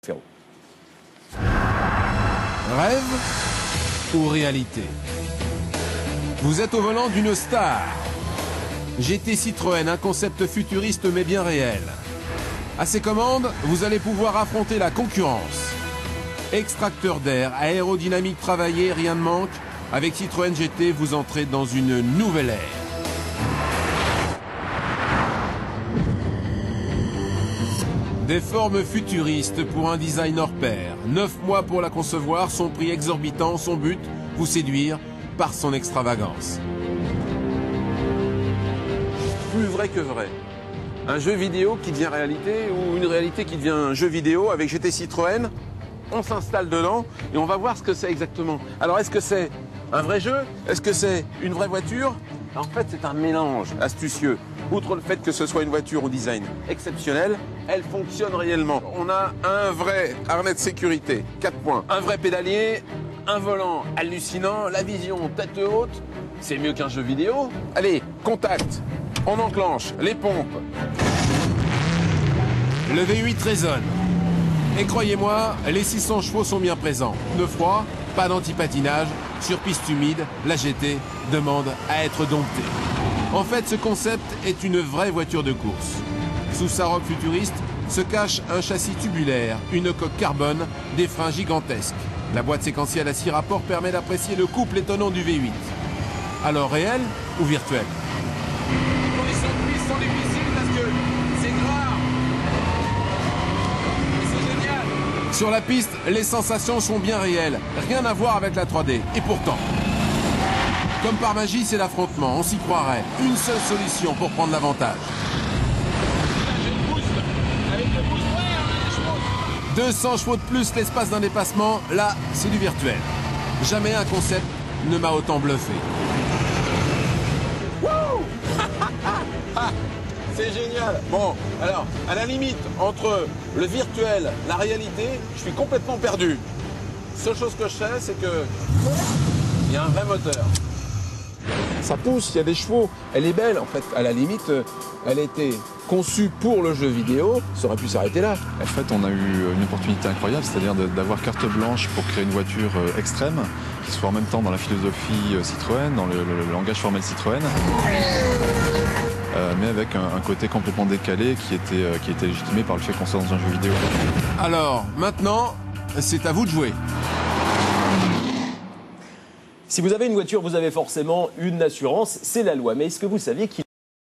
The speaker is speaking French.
Ferro. Rêve ou réalité? Vous êtes au volant d'une star. GT Citroën, un concept futuriste mais bien réel. À ses commandes, vous allez pouvoir affronter la concurrence. Extracteur d'air, aérodynamique travaillée, rien ne manque. Avec Citroën GT, vous entrez dans une nouvelle ère. Des formes futuristes pour un design hors pair. 9 mois pour la concevoir, son prix exorbitant, son but, vous séduire par son extravagance. Plus vrai que vrai. Un jeu vidéo qui devient réalité ou une réalité qui devient un jeu vidéo avec GT Citroën. On s'installe dedans et on va voir ce que c'est exactement. Alors est-ce que c'est un vrai jeu? Est-ce que c'est une vraie voiture? En fait, c'est un mélange astucieux. Outre le fait que ce soit une voiture au design exceptionnel, elle fonctionne réellement. On a un vrai harnais de sécurité, 4 points. Un vrai pédalier, un volant hallucinant, la vision tête haute. C'est mieux qu'un jeu vidéo. Allez, contact. On enclenche les pompes. Le V8 résonne. Et croyez-moi, les 600 chevaux sont bien présents. De froid, pas d'antipatinage, sur piste humide, la GT demande à être domptée. En fait, ce concept est une vraie voiture de course. Sous sa robe futuriste se cache un châssis tubulaire, une coque carbone, des freins gigantesques. La boîte séquentielle à 6 rapports permet d'apprécier le couple étonnant du V8. Alors réel ou virtuel? Les conditions de piste sont difficiles parce que c'est grave. Mais c'est génial. Sur la piste, les sensations sont bien réelles. Rien à voir avec la 3D. Et pourtant, comme par magie, c'est l'affrontement. On s'y croirait. Une seule solution pour prendre l'avantage. 200 chevaux de plus l'espace d'un dépassement, là, c'est du virtuel. Jamais un concept ne m'a autant bluffé. C'est génial. Bon, alors, à la limite, entre le virtuel, la réalité, je suis complètement perdu. Seule chose que je sais, c'est que il y a un vrai moteur. Ça pousse, il y a des chevaux. Elle est belle, en fait. À la limite, elle était conçue pour le jeu vidéo. Ça aurait pu s'arrêter là. En fait, on a eu une opportunité incroyable, c'est-à-dire d'avoir carte blanche pour créer une voiture extrême, qui soit en même temps dans la philosophie Citroën, dans le langage formel Citroën, mais avec un côté complètement décalé qui était légitimé par le fait qu'on soit dans un jeu vidéo. Alors, maintenant, c'est à vous de jouer. Si vous avez une voiture, vous avez forcément une assurance, c'est la loi. Mais est-ce que vous saviez qu'il